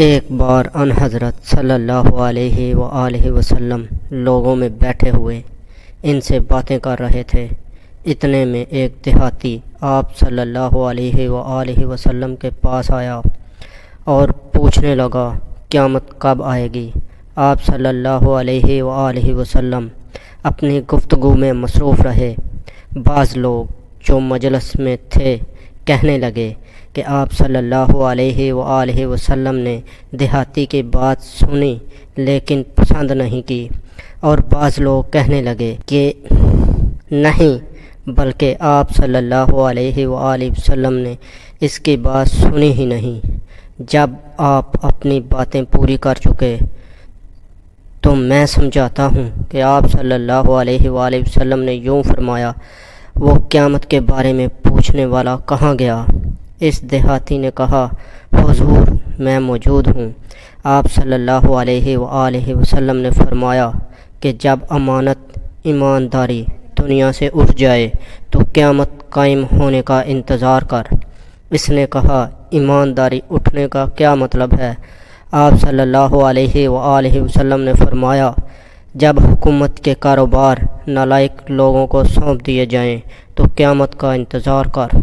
ایک بار ان حضرت صلی اللہ علیہ وآلہ وسلم لوگوں میں بیٹھے ہوئے ان سے باتیں کر رہے تھے۔ اتنے میں ایک دیہاتی آپ صلی اللہ علیہ وآلہ وسلم کے پاس آیا اور پوچھنے لگا قیامت کب آئے گی۔ آپ صلی اللہ علیہ وآلہ وسلم اپنی گفتگو میں مصروف رہے۔ بعض لوگ جو مجلس میں تھے کہنے لگے کہ آپ صلی اللہ علیہ وآلہ وسلم نے دیہاتی کی بات سنی لیکن پسند نہیں کی، اور بعض لوگ کہنے لگے کہ نہیں، بلکہ آپ صلی اللہ علیہ وآلہ وسلم نے اس کی بات سنی ہی نہیں۔ جب آپ اپنی باتیں پوری کر چکے تو میں سمجھاتا ہوں کہ آپ صلی اللہ علیہ وآلہ وسلم نے یوں فرمایا، وہ قیامت کے بارے میں پوچھنے والا کہاں گیا؟ اس دیہاتی نے کہا، حضور میں موجود ہوں۔ آپ صلی اللہ علیہ وآلہ وسلم نے فرمایا کہ جب امانت ایمانداری دنیا سے اٹھ جائے تو قیامت قائم ہونے کا انتظار کر۔ اس نے کہا، ایمانداری اٹھنے کا کیا مطلب ہے؟ آپ صلی اللہ علیہ وآلہ وسلم نے فرمایا، جب حکومت کے کاروبار نالائق لوگوں کو سونپ دیے جائیں تو قیامت کا انتظار کر۔